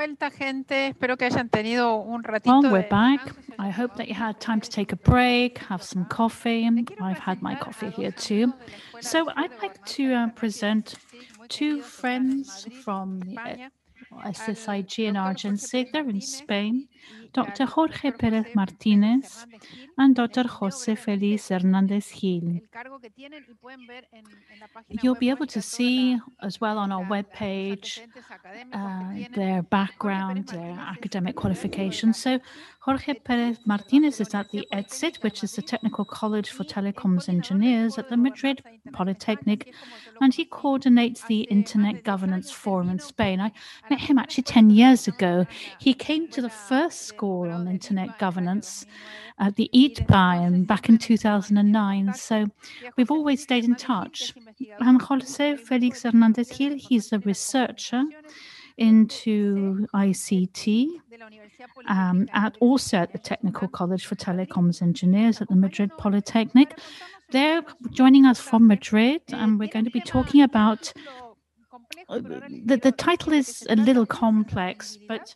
vuelta, gente. Espero que hayan tenido un Well, ratito we're de back. descanso. I hope that you had time to take a break, have some coffee. I've had my coffee here too. So I'd like to present two friends from the SSIG in Argentina, they're in Spain, Dr. Jorge Pérez Martínez and Dr. José Félix Hernández Gil. You'll be able to see as well on our webpage their background, their academic qualifications. So Jorge Pérez Martínez is at the ETSIT, which is the Technical College for Telecoms Engineers at the Madrid Polytechnic, and he coordinates the Internet Governance Forum in Spain. I met him actually 10 years ago. He came to the first school on Internet governance at the ITBAI back in 2009. So we've always stayed in touch. And José Félix Hernández Gil, he's a researcher into ICT, also at the Technical College for Telecoms Engineers at the Madrid Polytechnic. They're joining us from Madrid, and we're going to be talking about the title is a little complex, but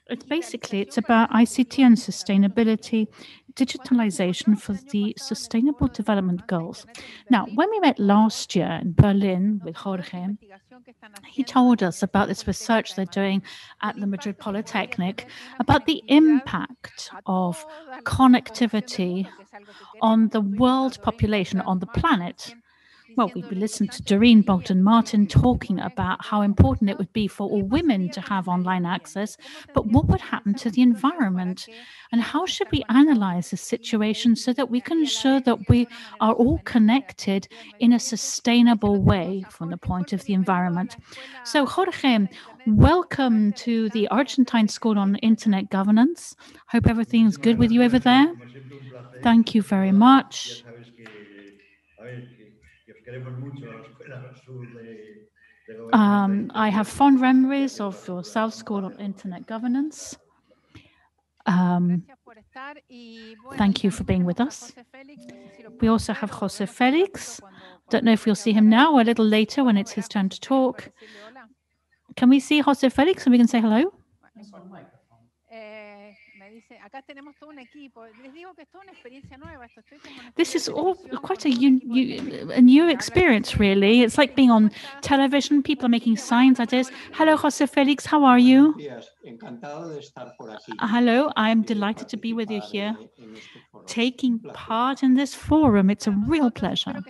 it's about ICT and sustainability, digitalization for the Sustainable Development Goals. Now, when we met last year in Berlin with Jorge, he told us about this research they're doing at the Madrid Polytechnic about the impact of connectivity on the world population, on the planet. Well, we listened to Doreen Bolton-Martin talking about how important it would be for all women to have online access, but what would happen to the environment? And how should we analyze the situation so that we can ensure that we are all connected in a sustainable way from the point of the environment? So, Jorge, welcome to the Argentine School on Internet Governance. Hope everything's good with you over there. Thank you very much. I have fond memories of your South School on Internet Governance. Thank you for being with us. We also have José Félix. Don't know if we'll see him now or a little later when it's his turn to talk. Can we see José Félix and we can say hello? This is all quite a new experience, really. It's like being on television. People are making signs at us. Hello, José Félix. How are you? Hello, I'm delighted to be with you here, taking part in this forum. It's a real pleasure.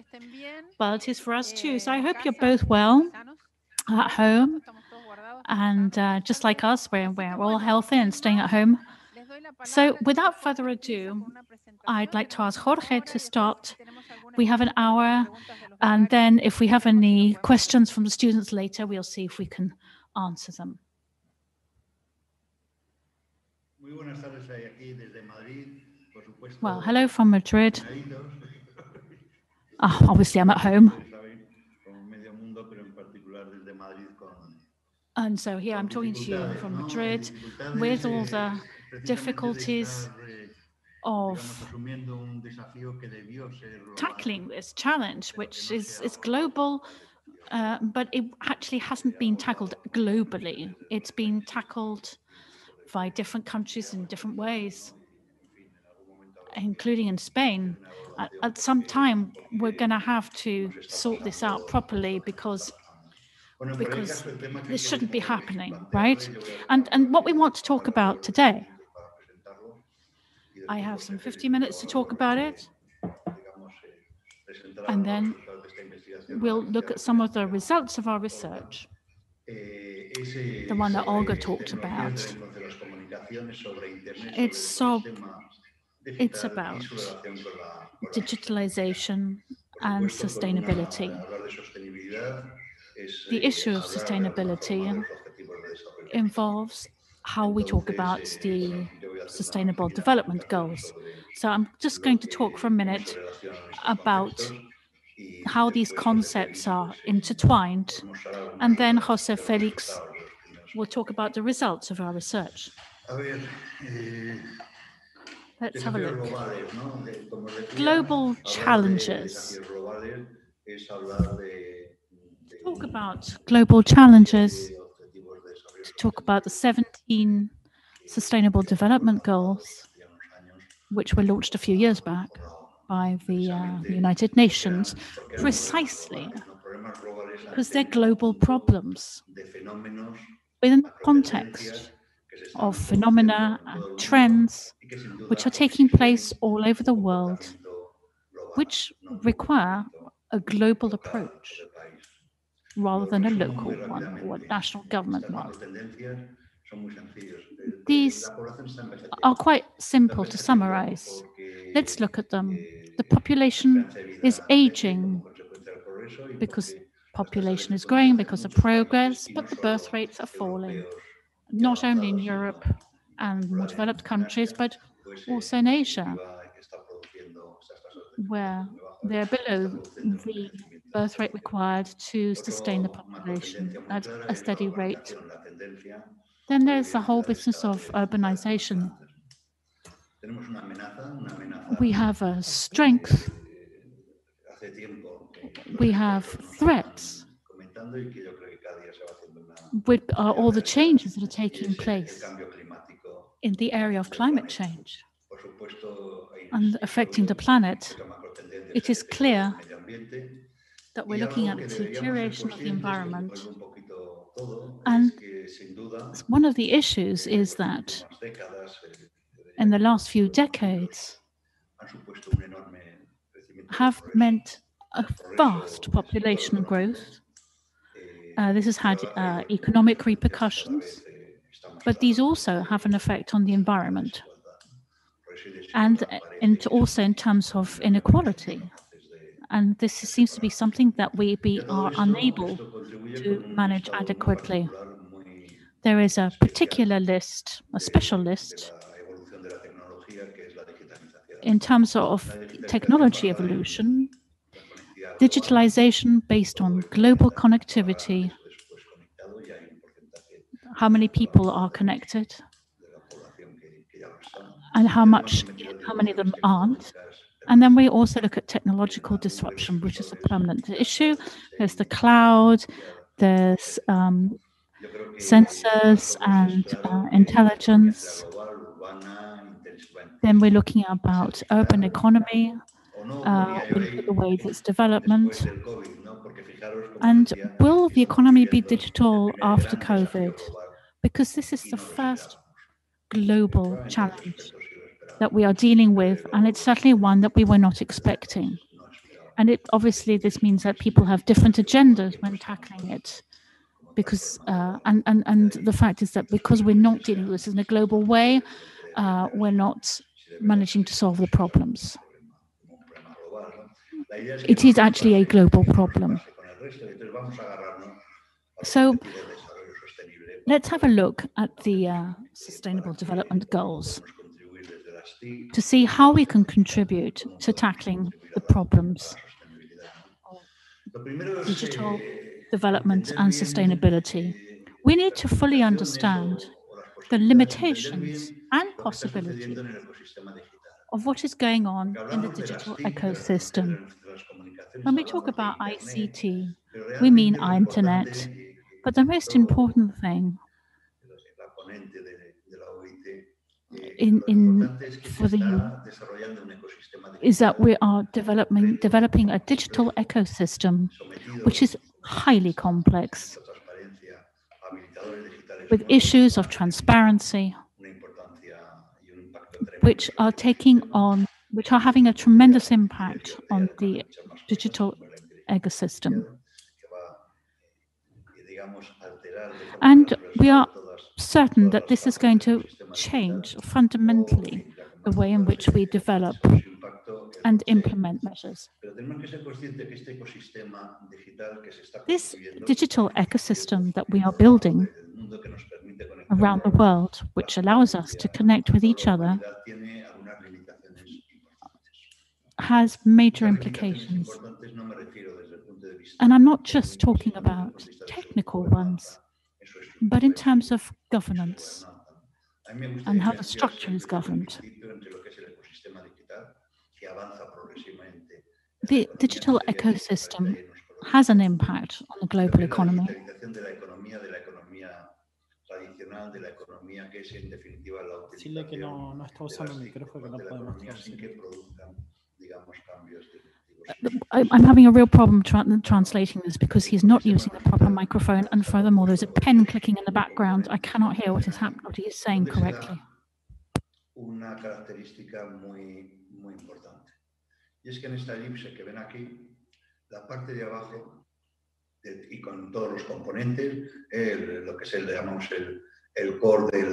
Well, it is for us too. So I hope you're both well at home. And just like us, we're all healthy and staying at home. So without further ado, I'd like to ask Jorge to start. We have an hour, and then if we have any questions from the students later, we'll see if we can answer them. Well, hello from Madrid. Obviously, I'm at home. And so here I'm talking to you from Madrid with all the difficulties of tackling this challenge, which is global, but it actually hasn't been tackled globally. It's been tackled by different countries in different ways, including in Spain. At some time, we're going to have to sort this out properly because this shouldn't be happening, right? And what we want to talk about today, I have some 50 minutes to talk about it, and then we'll look at some of the results of our research, the one that Olga talked about. It's about digitalization and sustainability. The issue of sustainability involves how we talk about the Sustainable Development Goals. So I'm just going to talk for a minute about how these concepts are intertwined, and then José Félix will talk about the results of our research. Let's have a look. Global challenges. Talk about global challenges. to talk about the 17 Sustainable Development Goals, which were launched a few years back by the United Nations, precisely because they're global problems within the context of phenomena and trends which are taking place all over the world, which require a global approach rather than a local one or a national government one. These are quite simple to summarize. Let's look at them. The population is aging because population is growing because of progress, but the birth rates are falling, not only in Europe and more developed countries, but also in Asia, where they're below the birth rate required to sustain the population at a steady rate. Then there's the whole business of urbanization. We have a strength, we have threats, with all the changes that are taking place in the area of climate change and affecting the planet. It is clear that we're looking at the deterioration of the environment. And one of the issues is that in the last few decades have meant a vast population growth. This has had economic repercussions, but these also have an effect on the environment and also in terms of inequality. And this seems to be something that we are unable to manage adequately. There is a particular list, a special list, in terms of technology evolution, digitalization based on global connectivity, how many people are connected, and how many of them aren't. And then we also look at technological disruption, which is a permanent issue. There's the cloud, there's sensors and intelligence. Then we're looking about urban economy. We look at the way of its development. And will the economy be digital after COVID? Because this is the first global challenge that we are dealing with, and it's certainly one that we were not expecting. And obviously this means that people have different agendas when tackling it. Because and the fact is that because we're not dealing with this in a global way, we're not managing to solve the problems. It is actually a global problem. So let's have a look at the Sustainable Development Goals to see how we can contribute to tackling the problems of digital development and sustainability. We need to fully understand the limitations and possibilities of what is going on in the digital ecosystem. When we talk about ICT, we mean internet, but the most important thing is that we are developing a digital ecosystem which is highly complex, with issues of transparency, which are having a tremendous impact on the digital ecosystem. And we are certain that this is going to change fundamentally the way in which we develop and implement measures. This digital ecosystem that we are building around the world, which allows us to connect with each other, has major implications. And I'm not just talking about technical ones, but in terms of governance and how the structure is governed. The digital ecosystem has an impact on the global economy. tradicional de la economía, que es en definitiva la Decirle que utilización no está usando el de micrófono, que la no podemos economía sin que traducir. produzcan, digamos, cambios disruptivos. I'm having a real problem translating this because he's not using the proper microphone, and furthermore, there's a pen clicking in the background. I cannot hear what he is saying correctly. Una característica muy, muy importante. Y es que en esta elipse que ven aquí, la parte de abajo, y con todos los componentes, lo que le llamamos el core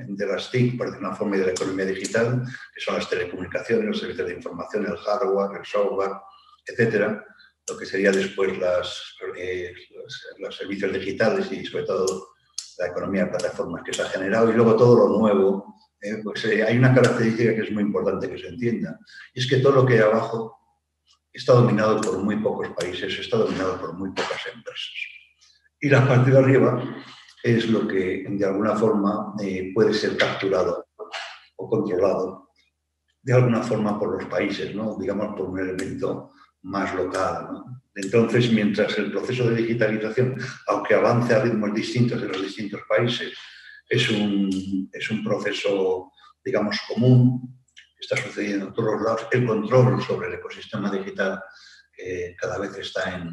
de las TIC, por decirlo de una forma, y de la economía digital, que son las telecomunicaciones, los servicios de información, el hardware, el software, etcétera. Lo que sería después los servicios digitales y sobre todo la economía de plataformas que se ha generado, y luego todo lo nuevo. Hay una característica que es muy importante que se entienda, y es que todo lo que hay abajo está dominado por muy pocos países, está dominado por muy pocas empresas. Y la parte de arriba es lo que de alguna forma puede ser capturado o controlado de alguna forma por los países, ¿no? Digamos por un elemento más local, ¿no? Entonces, mientras el proceso de digitalización, aunque avance a ritmos distintos en los distintos países, es un proceso, digamos, común, que está sucediendo en todos los lados, el control sobre el ecosistema digital cada vez está en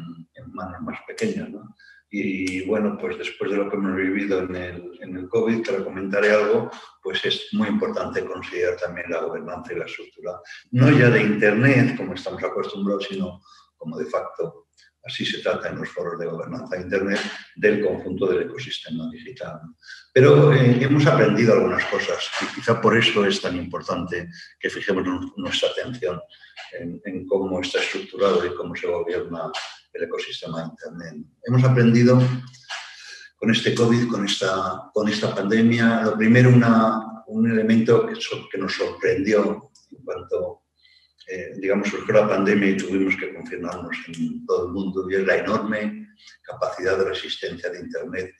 manos más pequeñas, ¿no? Y bueno, pues después de lo que hemos vivido en el COVID, que ahora comentaré algo, pues es muy importante considerar también la gobernanza y la estructura, no ya de Internet, como estamos acostumbrados, sino como de facto, así se trata en los foros de gobernanza de Internet, del conjunto del ecosistema digital. Pero hemos aprendido algunas cosas y quizá por eso es tan importante que fijemos nuestra atención en cómo está estructurado y cómo se gobierna el ecosistema de Internet. Hemos aprendido con este COVID, con esta pandemia, lo primero, un elemento que nos sorprendió en cuanto, digamos, surgió la pandemia y tuvimos que confinarnos en todo el mundo, y es la enorme capacidad de resistencia de Internet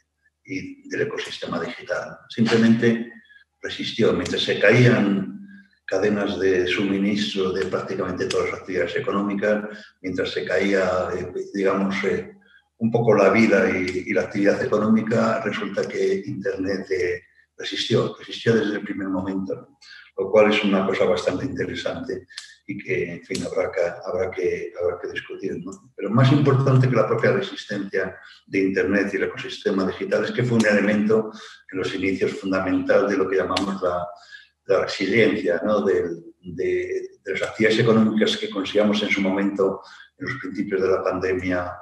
y del ecosistema digital. Simplemente resistió. Mientras se caían cadenas de suministro de prácticamente todas las actividades económicas, mientras se caía, digamos, un poco la vida y la actividad económica, resulta que Internet resistió desde el primer momento, lo cual es una cosa bastante interesante y que, en fin, habrá que discutir, ¿no? Pero más importante que la propia resistencia de Internet y el ecosistema digital es que fue un elemento en los inicios fundamental de lo que llamamos la resiliencia, ¿no? de las actividades económicas que consigamos en su momento, en los principios de la pandemia,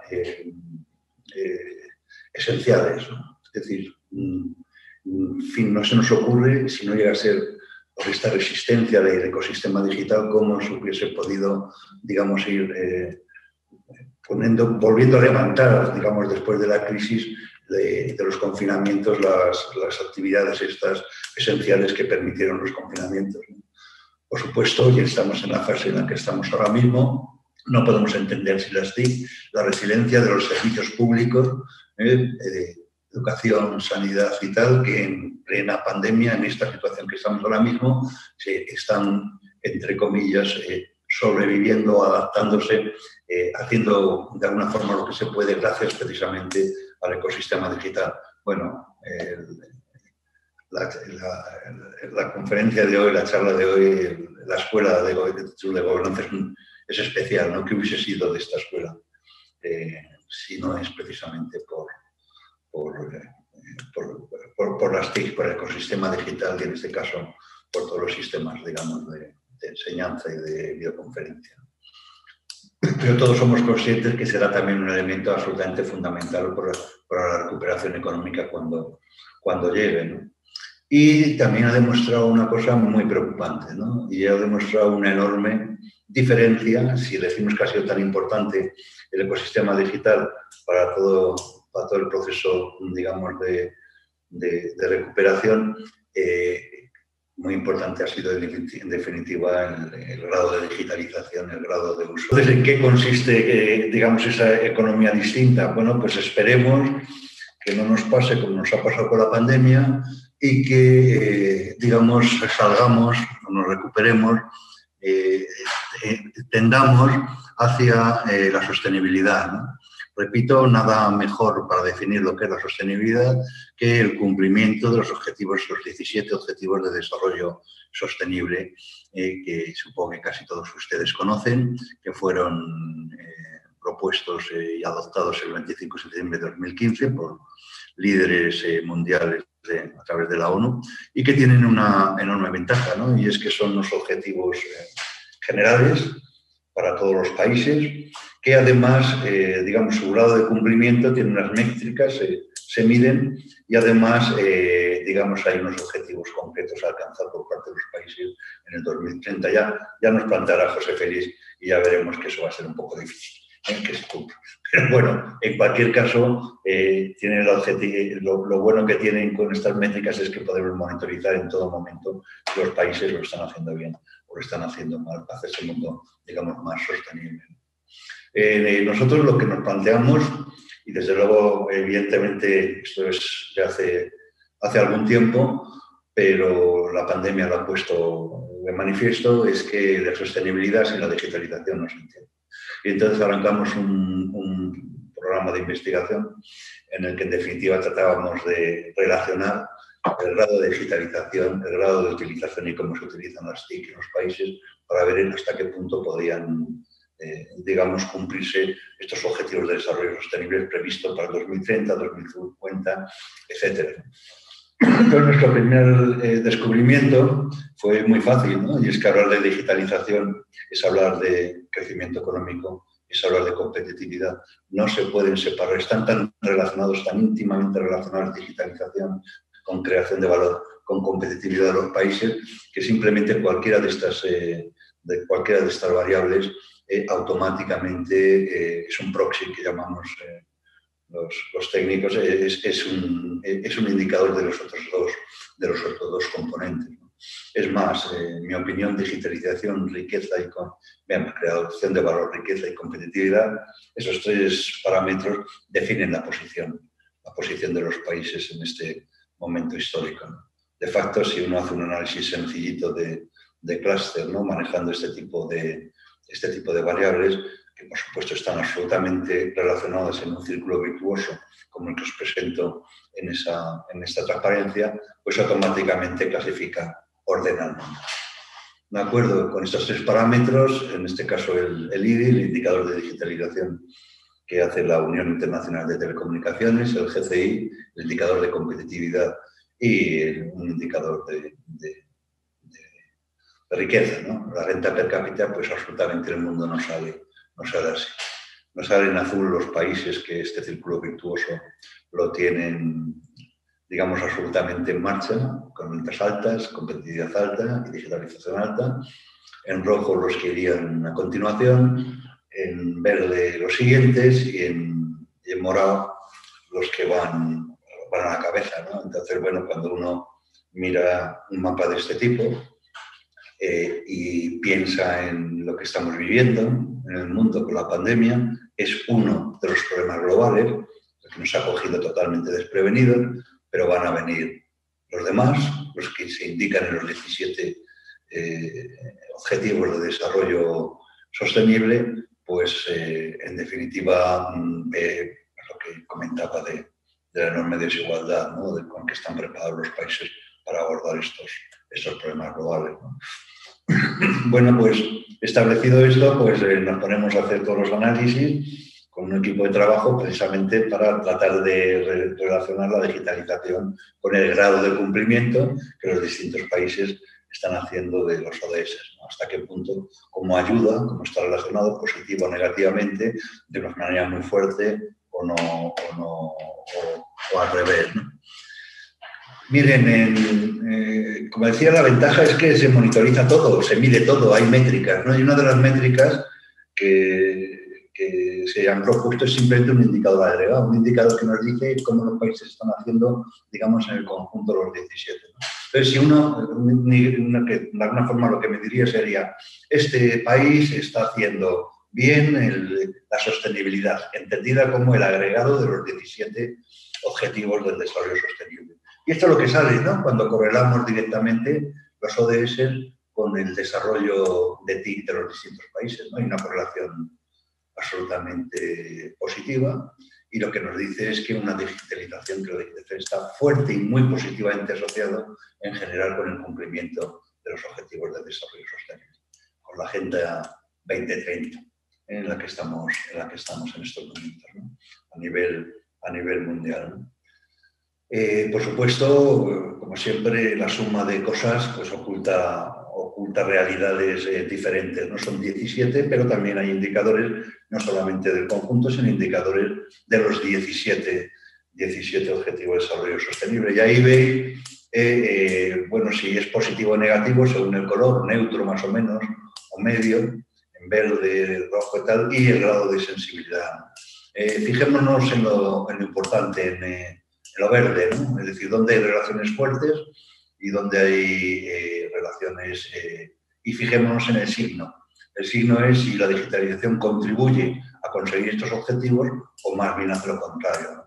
esenciales, ¿no? Es decir, en fin, no se nos ocurre, si no llega a ser por esta resistencia del ecosistema digital, cómo se hubiese podido, digamos, ir volviendo a levantar, digamos, después de la crisis de los confinamientos, las actividades estas esenciales que permitieron los confinamientos, ¿no? Por supuesto, ya estamos en la fase en la que estamos ahora mismo, no podemos entender sin las TIC, la resiliencia de los servicios públicos, educación, sanidad y tal, que en plena pandemia, en esta situación que estamos ahora mismo, se están, entre comillas, sobreviviendo, adaptándose, haciendo de alguna forma lo que se puede gracias precisamente al ecosistema digital. Bueno, la conferencia de hoy, la charla de hoy, la escuela de gobernanza es especial, ¿no? ¿Qué hubiese sido de esta escuela si no es precisamente por las TIC, por el ecosistema digital y en este caso por todos los sistemas, digamos, de enseñanza y de videoconferencia? Pero todos somos conscientes que será también un elemento absolutamente fundamental para la recuperación económica cuando llegue, ¿no? Y también ha demostrado una cosa muy preocupante, ¿no? Y ha demostrado una enorme diferencia, si decimos que ha sido tan importante el ecosistema digital para todo el proceso, digamos, de recuperación, muy importante ha sido en definitiva el grado de digitalización, el grado de uso. Entonces, ¿en qué consiste, digamos, esa economía distinta? Bueno, pues esperemos que no nos pase como nos ha pasado con la pandemia y que, digamos, salgamos, nos recuperemos, tendamos hacia la sostenibilidad, ¿no? repito, nada mejor para definir lo que es la sostenibilidad que el cumplimiento de los objetivos, los 17 Objetivos de Desarrollo Sostenible, que supongo que casi todos ustedes conocen, que fueron propuestos y adoptados el 25 de septiembre de 2015 por líderes mundiales a través de la ONU y que tienen una enorme ventaja, ¿no? Y es que son los objetivos generales para todos los países, que además, digamos, su grado de cumplimiento tiene unas métricas, se miden y además, digamos, hay unos objetivos concretos a alcanzar por parte de los países en el 2030. Ya nos planteará José Félix y ya veremos que eso va a ser un poco difícil que se cumpla. Pero bueno, en cualquier caso, tiene el objetivo, lo bueno que tienen con estas métricas es que podemos monitorizar en todo momento si los países lo están haciendo bien o lo están haciendo mal para hacer ese mundo, digamos, más sostenible. Nosotros lo que nos planteamos, y desde luego, evidentemente, esto es ya hace algún tiempo, pero la pandemia lo ha puesto de manifiesto, es que la sostenibilidad sin la digitalización no se entiende. Y entonces arrancamos un programa de investigación en el que en definitiva tratábamos de relacionar el grado de digitalización, el grado de utilización y cómo se utilizan las TIC en los países para ver hasta qué punto podían, digamos, cumplirse estos objetivos de desarrollo sostenible previstos para el 2030, 2050, etc. Entonces, nuestro primer descubrimiento fue muy fácil, ¿no? Y es que hablar de digitalización es hablar de crecimiento económico, es hablar de competitividad. No se pueden separar, están tan relacionados, tan íntimamente relacionados digitalización con creación de valor, con competitividad de los países, que simplemente cualquiera de estas variables automáticamente es un proxy que llamamos los técnicos, es un indicador de los otros dos componentes, ¿no? Es más, en mi opinión, digitalización, riqueza y creación de valor, riqueza y competitividad, esos tres parámetros definen la posición de los países en este momento histórico, ¿no? De facto, si uno hace un análisis sencillito de clúster, ¿no? Manejando este tipo de variables, que por supuesto están absolutamente relacionadas en un círculo virtuoso, como el que os presento en esta transparencia, pues automáticamente clasifica, ordena. De acuerdo con estos tres parámetros, en este caso el IDI, el indicador de digitalización que hace la Unión Internacional de Telecomunicaciones, el GCI, el indicador de competitividad y un indicador de riqueza, ¿no? La renta per cápita, pues absolutamente el mundo no sale así. No salen en azul los países que este círculo virtuoso lo tienen, digamos, absolutamente en marcha, ¿no? Con rentas altas, competitividad alta y digitalización alta. En rojo los que irían a continuación, en verde los siguientes y en morado los que van a la cabeza, ¿no? Entonces, bueno, cuando uno mira un mapa de este tipo y piensa en lo que estamos viviendo en el mundo con la pandemia, es uno de los problemas globales, que nos ha cogido totalmente desprevenidos, pero van a venir los demás, los que se indican en los 17 Objetivos de Desarrollo Sostenible, pues en definitiva lo que comentaba de la enorme desigualdad, ¿no? Con que están preparados los países para abordar estos problemas globales, ¿no? Bueno, pues establecido esto, pues nos ponemos a hacer todos los análisis con un equipo de trabajo precisamente para tratar de relacionar la digitalización con el grado de cumplimiento que los distintos países están haciendo de los ODS, ¿no? Hasta qué punto, cómo ayuda, cómo está relacionado positivo o negativamente, de una manera muy fuerte o al revés, ¿no? Miren, como decía, la ventaja es que se monitoriza todo, se mide todo, hay métricas, ¿no? Y una de las métricas que se han propuesto es simplemente un indicador agregado, un indicador que nos dice cómo los países están haciendo, digamos, en el conjunto los 17, ¿no? Entonces, si de alguna forma lo que me diría sería, este país está haciendo bien la sostenibilidad, entendida como el agregado de los 17 Objetivos del Desarrollo Sostenible. Y esto es lo que sale, ¿no? Cuando correlamos directamente los ODS con el desarrollo de TIC de los distintos países, ¿no? Hay una correlación absolutamente positiva, y lo que nos dice es que una digitalización, que la digitalización está fuerte y muy positivamente asociado en general con el cumplimiento de los objetivos de desarrollo sostenible, con la Agenda 2030 en la que estamos en estos momentos, ¿no? a nivel mundial, ¿no? Por supuesto, como siempre, la suma de cosas pues, oculta realidades diferentes. No son 17, pero también hay indicadores, no solamente del conjunto, sino indicadores de los 17 Objetivos de Desarrollo Sostenible. Y ahí veis, bueno, si es positivo o negativo según el color, neutro más o menos, o medio, en verde, rojo y tal, y el grado de sensibilidad. Fijémonos en lo importante, en lo verde, ¿no? Es decir, donde hay relaciones fuertes y donde hay relaciones... y fijémonos en el signo. El signo es si la digitalización contribuye a conseguir estos objetivos o más bien hace lo contrario, ¿no?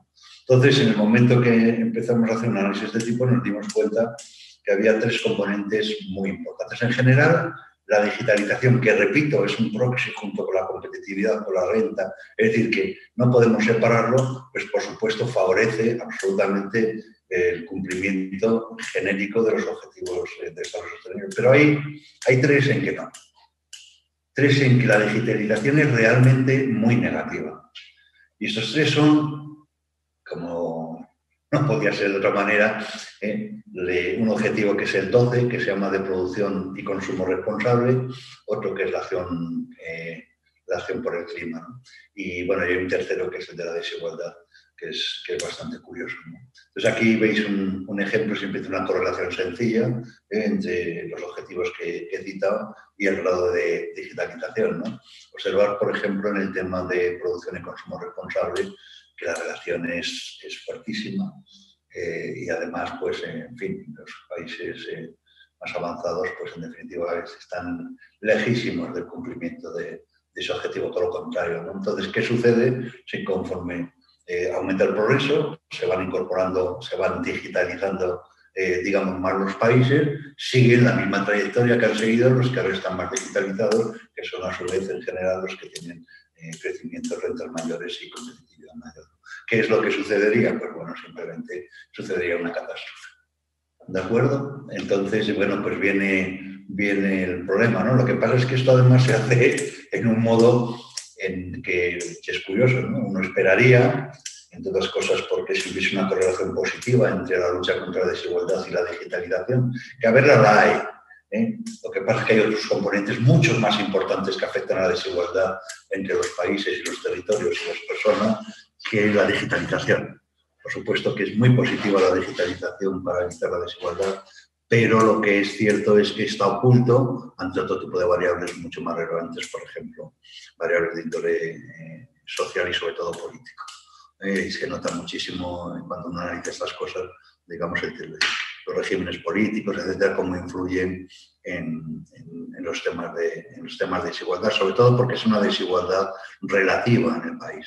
Entonces, en el momento que empezamos a hacer un análisis de este tipo, nos dimos cuenta que había 3 componentes muy importantes. En general, la digitalización, que repito, es un proxy junto con la competitividad, con la renta, es decir, que no podemos separarlo, pues por supuesto favorece absolutamente el cumplimiento genérico de los objetivos de desarrollo sostenible. Pero hay 3 en que no. 3 en que la digitalización es realmente muy negativa. Y estos 3 son, como no podía ser de otra manera, un objetivo que es el 12, que se llama de producción y consumo responsable, otro que es la acción por el clima, ¿no? Y bueno, hay un tercero que es el de la desigualdad, que es bastante curioso, ¿no? Entonces aquí veis un ejemplo, siempre de una correlación sencilla entre los objetivos que he citado y el grado de digitalización, ¿no? Observar, por ejemplo, en el tema de producción y consumo responsable, que la relación es fuertísima y además, pues, en fin, los países más avanzados, pues, en definitiva, están lejísimos del cumplimiento de ese objetivo, todo lo contrario, ¿no? Entonces, ¿qué sucede si conforme aumenta el progreso, se van incorporando, se van digitalizando, digamos, más los países, siguen la misma trayectoria que han seguido los que ahora están más digitalizados, que son a su vez en general los que tienen crecimientos, rentas mayores y competitividad mayor? ¿Qué es lo que sucedería? Pues bueno, simplemente sucedería una catástrofe. ¿De acuerdo? Entonces, bueno, pues viene el problema, ¿no? Lo que pasa es que esto además se hace en un modo en que es curioso, ¿no? Uno esperaría, entre otras cosas, porque si hubiese una correlación positiva entre la lucha contra la desigualdad y la digitalización, que a verla la hay, ¿eh? Lo que pasa es que hay otros componentes mucho más importantes que afectan a la desigualdad entre los países y los territorios y las personas, que la digitalización. Por supuesto que es muy positiva la digitalización para evitar la desigualdad, pero lo que es cierto es que está oculto ante otro tipo de variables mucho más relevantes, por ejemplo, variables de índole social y sobre todo político. Se nota muchísimo cuando uno analiza estas cosas, digamos, los regímenes políticos, etcétera, cómo influyen en los temas de desigualdad, sobre todo porque es una desigualdad relativa en el país.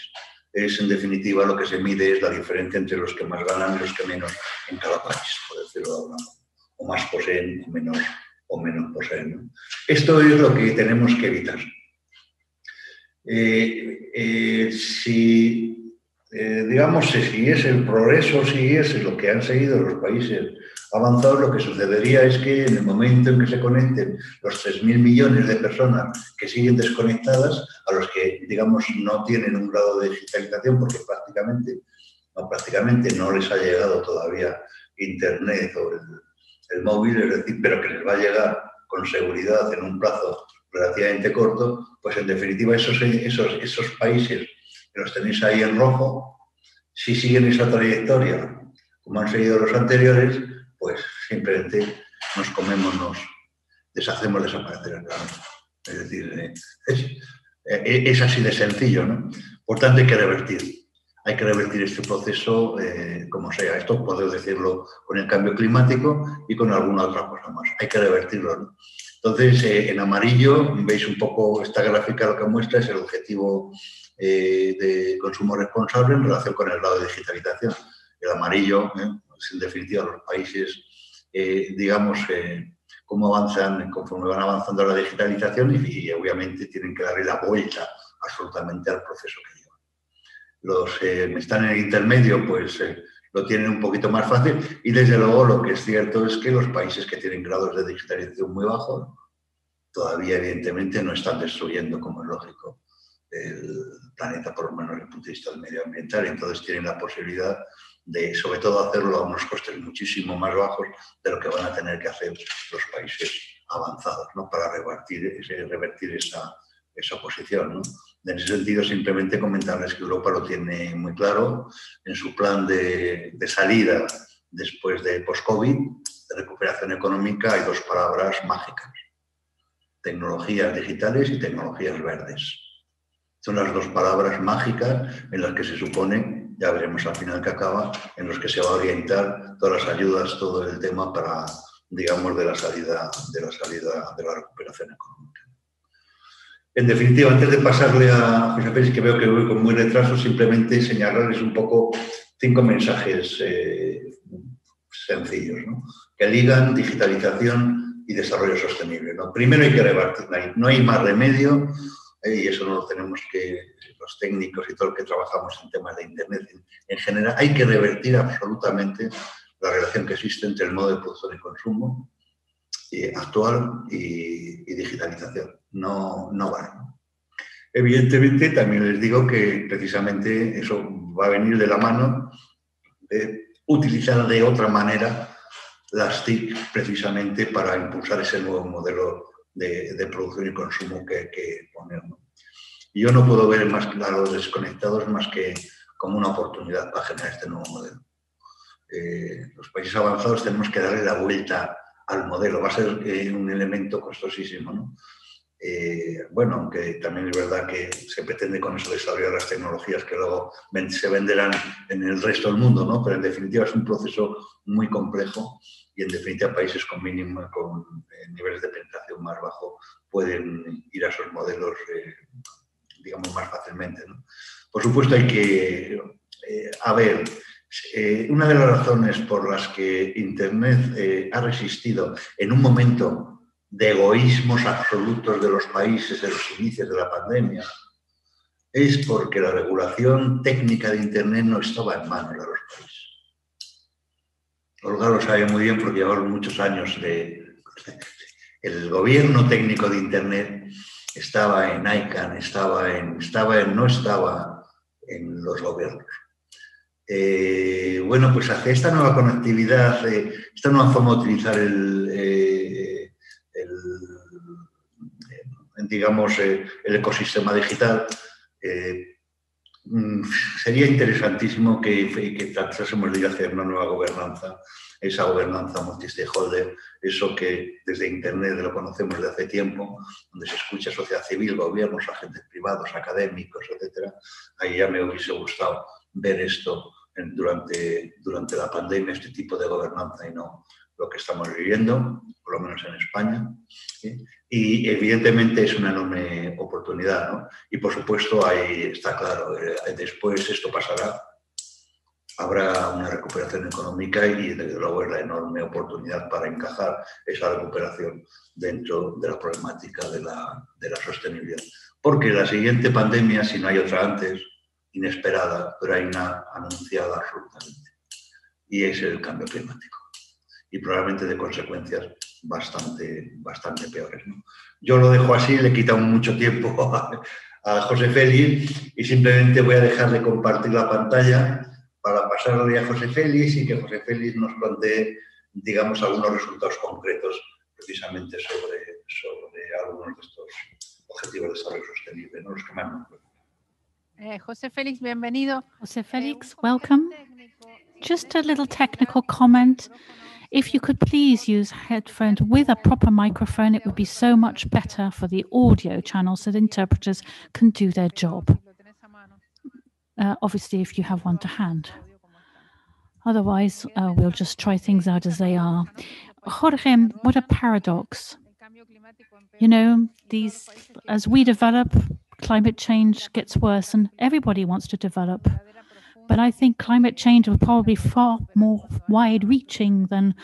Es, en definitiva, lo que se mide es la diferencia entre los que más ganan y los que menos en cada país, por decirlo de alguna manera. O más poseen o menos poseen, ¿no? Esto es lo que tenemos que evitar. Digamos, si es el progreso, si es lo que han seguido los países avanzados, lo que sucedería es que en el momento en que se conecten los 3.000 millones de personas que siguen desconectadas, a los que, digamos, no tienen un grado de digitalización porque prácticamente no les ha llegado todavía Internet o el móvil, es decir, pero que les va a llegar con seguridad en un plazo relativamente corto, pues en definitiva esos países que los tenéis ahí en rojo, si siguen esa trayectoria como han seguido los anteriores, pues simplemente nos deshacemos desaparecer el planeta. Es decir, es así de sencillo, ¿no? Por tanto, hay que revertir este proceso como sea. Esto puedo decirlo con el cambio climático y con alguna otra cosa más. Hay que revertirlo, ¿no? Entonces, en amarillo, veis un poco esta gráfica, lo que muestra es el objetivo de consumo responsable en relación con el grado de digitalización. El amarillo es, en definitiva, los países, digamos, cómo avanzan, conforme van avanzando la digitalización y obviamente tienen que darle la vuelta absolutamente al proceso que lleva. Los que están en el intermedio, pues lo tienen un poquito más fácil, y desde luego lo que es cierto es que los países que tienen grados de digitalización muy bajos todavía evidentemente no están destruyendo, como es lógico, el planeta, por lo menos desde el punto de vista del medioambiental. Entonces tienen la posibilidad de, sobre todo, hacerlo a unos costes muchísimo más bajos de lo que van a tener que hacer los países avanzados, ¿no? Para revertir esa posición, ¿no? En ese sentido, simplemente comentarles que Europa lo tiene muy claro en su plan de salida después de post-COVID, de recuperación económica. Hay dos palabras mágicas: tecnologías digitales y tecnologías verdes. Son las dos palabras mágicas en las que se supone, ya veremos al final que acaba, en los que se va a orientar todas las ayudas, todo el tema para, digamos, de la salida de la recuperación económica. En definitiva, antes de pasarle a José Félix, que veo que voy con muy retraso, simplemente señalarles un poco 5 mensajes sencillos, ¿no? Que ligan digitalización y desarrollo sostenible, ¿no? Primero hay que revertir, no hay más remedio, y eso no lo tenemos que, los técnicos y todo el que trabajamos en temas de Internet en general, hay que revertir absolutamente la relación que existe entre el modo de producción y consumo actual y digitalización. No vale. Evidentemente, también les digo que precisamente eso va a venir de la mano de utilizar de otra manera las TIC precisamente para impulsar ese nuevo modelo de producción y consumo que hay que poner, ¿no? Y yo no puedo ver más a los desconectados más que como una oportunidad para generar este nuevo modelo. Los países avanzados tenemos que darle la vuelta al modelo. Va a ser un elemento costosísimo, ¿no? Bueno, aunque también es verdad que se pretende con eso desarrollar las tecnologías que luego se venderán en el resto del mundo, ¿no? Pero en definitiva es un proceso muy complejo y en definitiva países con niveles de penetración más bajo pueden ir a esos modelos, digamos, más fácilmente, ¿no? Por supuesto hay que, una de las razones por las que Internet ha resistido en un momento de egoísmos absolutos de los países en los inicios de la pandemia es porque la regulación técnica de Internet no estaba en manos de los países. Olga lo sabe muy bien porque llevamos muchos años el gobierno técnico de Internet estaba en ICANN, no estaba en los gobiernos. Bueno, pues hacia esta nueva conectividad, esta nueva forma de utilizar digamos, el ecosistema digital, sería interesantísimo que tratásemos de ir hacia una nueva gobernanza, esa gobernanza multi-stakeholder, eso que desde Internet lo conocemos desde hace tiempo, donde se escucha sociedad civil, gobiernos, agentes privados, académicos, etcétera. Ahí ya me hubiese gustado ver esto durante la pandemia, este tipo de gobernanza y no lo que estamos viviendo, por lo menos en España, ¿sí? Y evidentemente es una enorme oportunidad, ¿no? Y por supuesto ahí está claro, después esto pasará, habrá una recuperación económica y desde luego es la enorme oportunidad para encajar esa recuperación dentro de la problemática de la sostenibilidad. Porque la siguiente pandemia, si no hay otra antes, inesperada, pero hay una anunciada absolutamente, y es el cambio climático. Y probablemente de consecuencias bastante peores, ¿no? Yo lo dejo así, le he quitado mucho tiempo a José Félix y simplemente voy a dejar de compartir la pantalla para pasarle a José Félix y que José Félix nos plantee, digamos, algunos resultados concretos precisamente sobre algunos de estos objetivos de desarrollo sostenible, ¿no? Los que más nos preocupan. José Félix, bienvenido. José Félix, welcome. Just a little technical comment. If you could please use headphones with a proper microphone, it would be so much better for the audio channel so the interpreters can do their job. Obviously, if you have one to hand. Otherwise, we'll just try things out as they are. Jorge, what a paradox. You know, as we develop, climate change gets worse and everybody wants to develop. But I think climate change will probably be far more wide-reaching than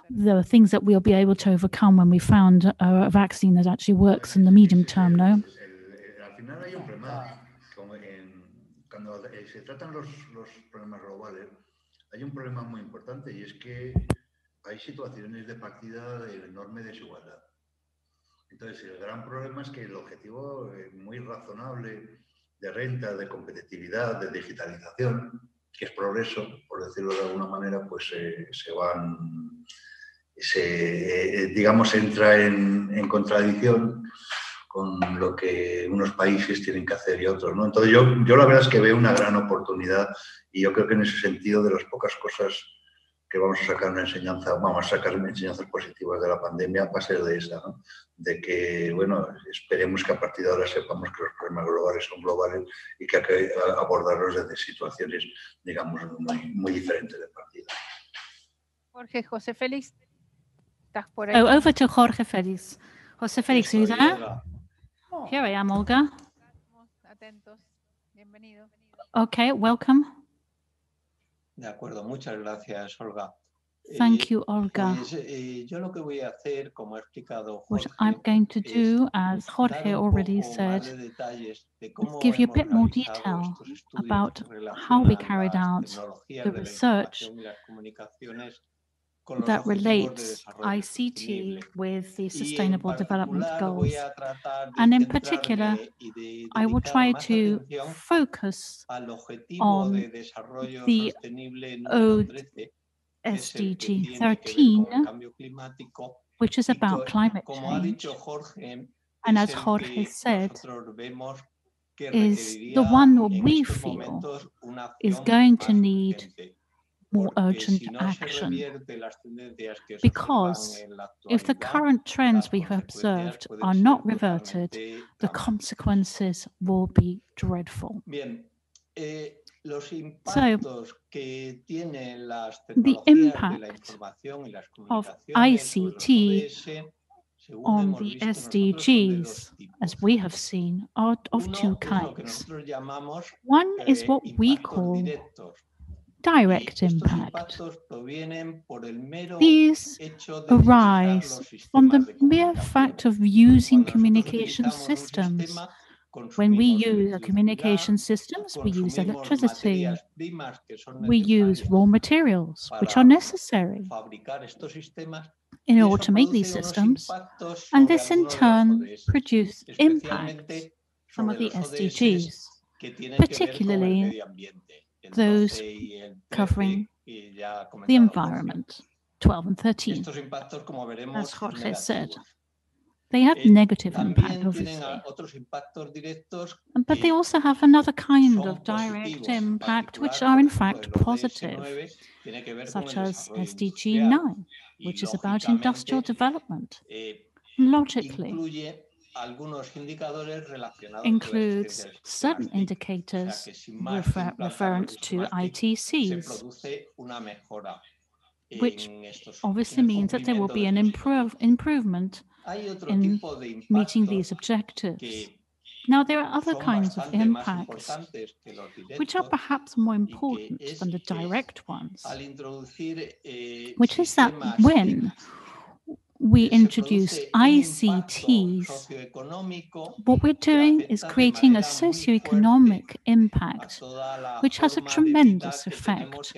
the things that we'll be able to overcome when we found a vaccine that actually works in the medium term, no? además, cuando se tratan los problemas globales, hay un problema muy importante y es que hay situaciones de partida de enorme desigualdad. Entonces, el gran problema es que el objetivo muy razonable de renta, de competitividad, de digitalización, que es progreso, por decirlo de alguna manera, pues digamos, entra en contradicción con lo que unos países tienen que hacer y otros, ¿no? Entonces, yo la verdad es que veo una gran oportunidad y yo creo que en ese sentido, de las pocas cosas que vamos a sacar enseñanzas positivas de la pandemia, va a ser de esa, ¿no? De que, bueno, esperemos que a partir de ahora sepamos que los problemas globales son globales y que hay que abordarlos desde situaciones, digamos, muy diferentes de partida. Jorge, José Félix, ¿estás por ahí? Oh, over to Jorge Félix. José Félix, are you there? Here I am, Olga. Atentos. Bienvenido. Okay, welcome. De acuerdo, muchas gracias, Olga. Thank you, Olga. Pues, yo lo que voy a hacer, como ha explicado What Jorge, I'm going to do, as Jorge already said, is give you a bit more detail about how we carried out the research that relates ICT with the Sustainable Development Goals. And in particular, I will try to focus on the SDG 13, which is about climate change. And as Jorge said, is the one that we feel is going to need more urgent action. Because if the current trends we have observed are not reverted, the consequences will be dreadful. So, the impact of ICT on the SDGs, as we have seen, are of two kinds. One is what we call direct impact. These arise from the mere fact of using communication systems. When we use communication systems, we use electricity, we use raw materials, which are necessary in order to make these systems, and this in turn produces impacts, some of the SDGs, particularly those covering the environment, 12 and 13, as Jorge said. They have negative impact, obviously. But they also have another kind of direct impact, which are in fact positive, such as SDG 9, which is about industrial development. Logically, includes certain indicators referent to ITCs, which obviously means that there will be an improvement in meeting these objectives. Now, there are other kinds of impacts which are perhaps more important than the direct ones, which is that when we introduce ICTs, what we're doing is creating a socioeconomic impact, which has a tremendous effect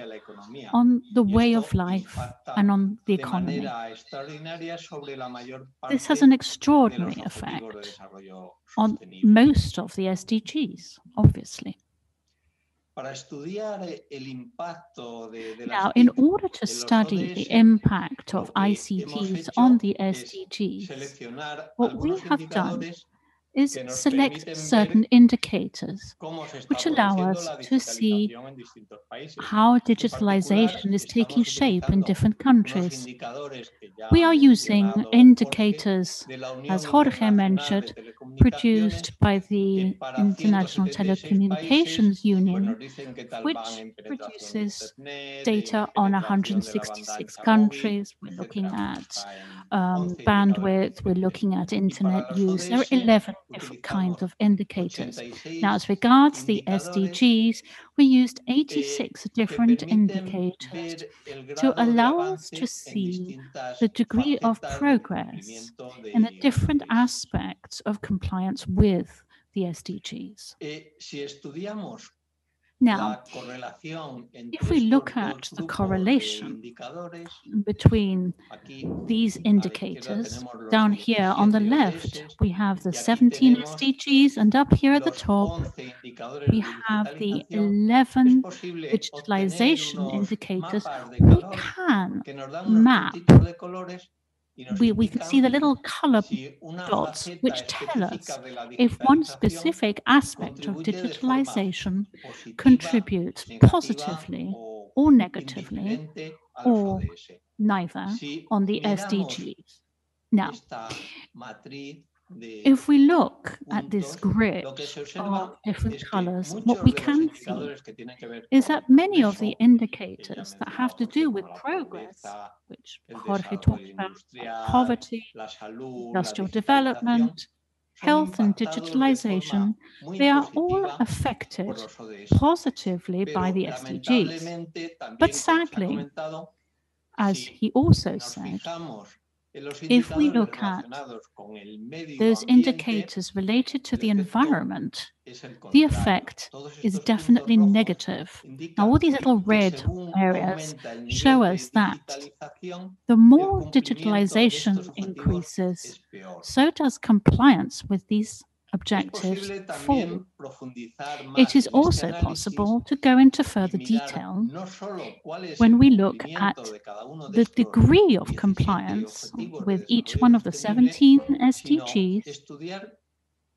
on the way of life and on the economy. This has an extraordinary effect on most of the SDGs, obviously. Now, in order to study the impact of ICTs on the SDGs, what we have done is select certain indicators which allow us to see how digitalization is taking shape in different countries. We are using indicators, as Jorge mentioned, produced by the International Telecommunications Union, which produces data on 166 countries. We're looking at bandwidth, we're looking at internet use. There are 11 different kinds of indicators. Now, as regards the SDGs, we used 86 different indicators to allow us to see the degree of progress in the different aspects of compliance with the SDGs. Si estudiamos Now, la correlación if we look entre at estos the grupos de correlation indicadores, between aquí these a la izquierda indicators, tenemos los down here on the 17 left, ODS, we have the y aquí 17 tenemos SDGs, and up here at the los top, 11 indicadores we de have the digitalización. 11 Es posible obtener digitalization unos indicators. mapas de We calor can que nos dan unos map, puntitos de colores y nos we can see the indican little color si una dots, faceta which tell us específica de la if one digitalización specific aspect of contribuye de forma digitalization positiva, contributes negativa positively o or negatively indiferente a los or ODS. neither Si on the miramos SDGs. Now, esta matriz de if we look at this puntos, grid lo que se of observa different es que colors, muchos what we de los can see indicadores que tienen que ver is con that el many of the progreso, indicators ella that have to mencionaba, por do with ejemplo, la progress, pobreza, which el Jorge desarrollo talked about, industrial, poverty, la salud, la industrial digitalización, development, son health and impactados de digitalization, forma muy they are all positiva affected por los ODS. positively by Pero the SDGs. lamentablemente, But también, como se ha sadly, comentado, as si he also nos said, fijamos en los if we indicadores look at relacionados con el medio those ambiente, indicators related to el the efecto environment, es el the contrario. effect Todos is estos definitely puntos rojos negative. Now, indican all these little que red según areas aumenta el show nivel de us that digitalización, the el more cumplimiento de digitalization estos objetivos increases, es peor. so does compliance with these Es objectives posible fall. también profundizar más It is en este also análisis possible to go into y further mirar detail no solo cuál es when el we look at cumplimiento de cada uno de the estos degree of 17 compliance objetivos de with each desarrollo one of the sostenible, 17 sino SDGs estudiar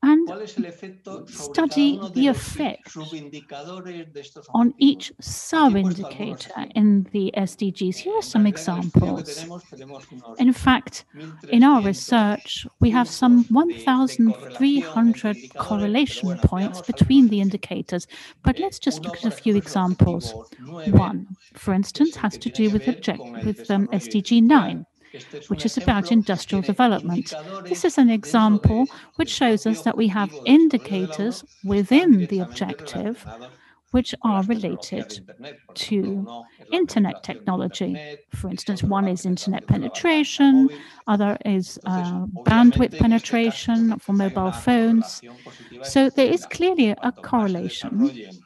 and cuál es el efecto sobre cada study uno de the los effect subindicadores de estos on objetivos. each Aquí he puesto algunos sub-indicator ejemplos. in the SDGs. Here are En some realidad, en el estudio que examples. tenemos unos In fact, in our 1.300 research, we have some puntos de correlación entre 1,300 indicadores, pero correlation bueno, points veamos between algunos the ejemplos. indicators. But let's just Uno, look at por a few ejemplo, es el examples. objetivo 9, One, for que instance, es el has que to tiene do que with, ver con el with desarrollo SDG industrial. 9, Este es un which is about ejemplo que industrial tiene development. This indicadores is an dentro example which del shows us propio that we have objetivo de desarrollo de la ONU indicators que están within the directamente objective relacionados which con are las tecnologías de related Internet. Por ejemplo, to uno es la internet penetración de technology. Internet, For instance, otro one la is internet penetración de la banda ancha penetration, móvil. other is Entonces, bandwidth obviamente, en este caso penetration for hay mobile una phones. correlación positiva So there is estupenda. clearly a Cuanto más se correlation desarrollen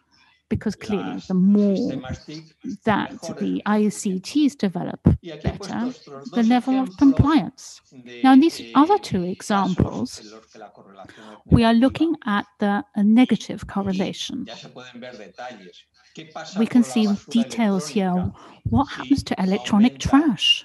because clearly the los more sistemas TIC, that mejor es the el cumplimiento. ICTs develop, Y aquí he puesto better estos the dos level of ejemplos compliance. de Now, in these other two casos examples, en los que la correlación es we are negativa. looking at the negative Aquí correlation. ya se pueden ver detalles. ¿Qué pasa We can con la see basura details here. electrónica What si happens to electronic aumenta trash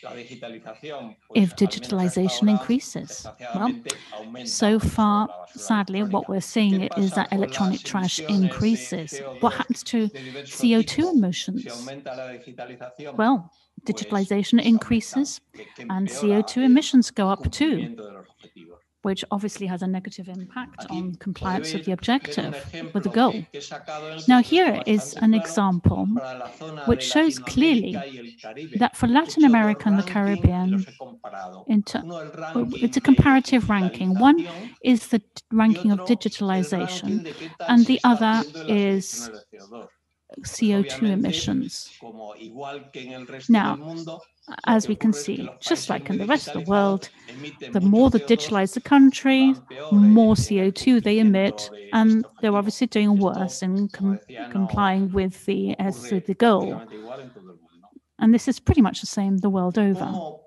la digitalización? Pues if al menos hasta digitalization ahora, increases? Well, desgraciadamente, aumenta so mucho far, la basura sadly, what electrónica. we're ¿Qué seeing is pasa that con electronic las trash emisiones de increases. What CO2 happens to de diverso CO2 tipo? Si emissions? aumenta la digitalización, Well, pues digitalization aumentan, increases que and empeora CO2 el emissions go up too, cumplimiento de los objetivos. which obviously has a negative impact on Aquí compliance podéis of the ver un objective, with the ejemplo goal. que he sacado en el Now, que se here muestra is bastante an claro example para la zona which de shows clearly Latinoamérica y el Caribe. that for He Latin hecho dos America and the rankings y Caribbean, los he comparado. Uno el ranking it's a de comparative ranking. One digitalización is the y ranking of otro el digitalization, ranking de qué tal and se the está other haciendo en las is emisiones de CO2. Pues CO2 obviamente, emissions. como igual que en el resto Now, del mundo, lo as que we can ocurre es que see, los just países like in muy the rest of the digitalizados world, emiten the mucho more they CO2 digitalize the y country, van peor more en el CO2 they emit, cumplimiento de and este they're objetivo. obviously doing Esto, worse in como decía, no complying with the ocurre goal. prácticamente igual en todo el mundo. And this is pretty much the same the world over. ¿Cómo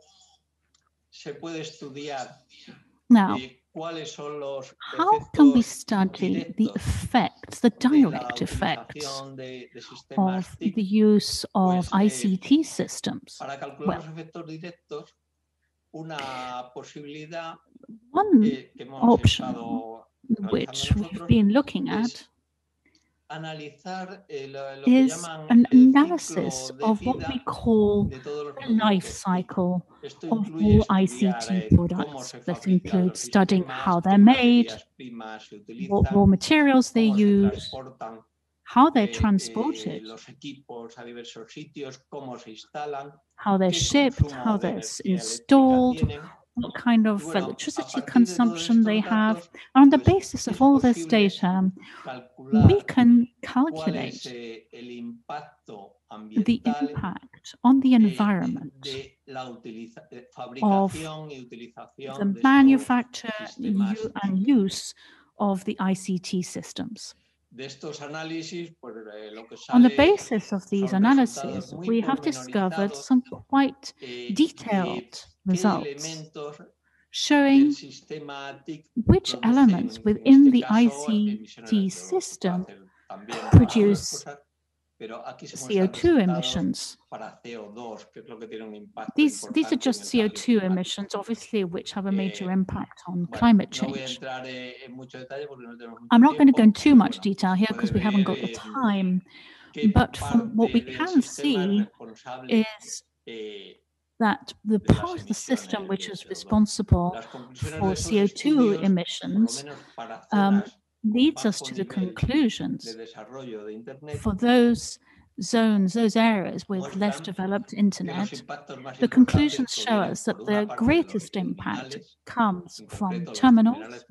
se puede estudiar Now, cuáles son los how can we efectos study the directos effects, the de la direct effects utilización de sistemas of TIC? the use of Pues, ICT systems? Para calcular los efectos directos, una posibilidad One que hemos option estado which realizando we've nosotros been looking at es analizar lo que is llaman an el analysis ciclo de of what vida we call de todos los the life productos TIC. cycle Esto of incluye all estudiar ICT cómo products. se This fabrican includes los studying sistemas, how qué they're made, materias primas se what utilizan, raw materials they cómo se use, transportan how they're transported, los equipos a diversos sitios, cómo se instalan, how they're qué shipped, consumo how de they're energía eléctrica installed, tienen. what kind of Y bueno, a electricity partir de todos consumption they estos have. datos, On the pues, basis of es all this posible data, we calcular can cuál es calculate el impacto the ambiental impact on the environment de the manufacture and use of the ICT systems. On the basis of these analyses, we have discovered some quite detailed results showing which elements within the ICT system produce CO2 emissions. These are just CO2 emissions, obviously, which have a major impact on climate change. I'm not going to go into too much detail here because we haven't got the time, but from what we can see is that the part of the system which is responsible for CO2 emissions leads us to the conclusions for those zones, those areas with less developed internet. The conclusions show us that the greatest impact comes from terminals,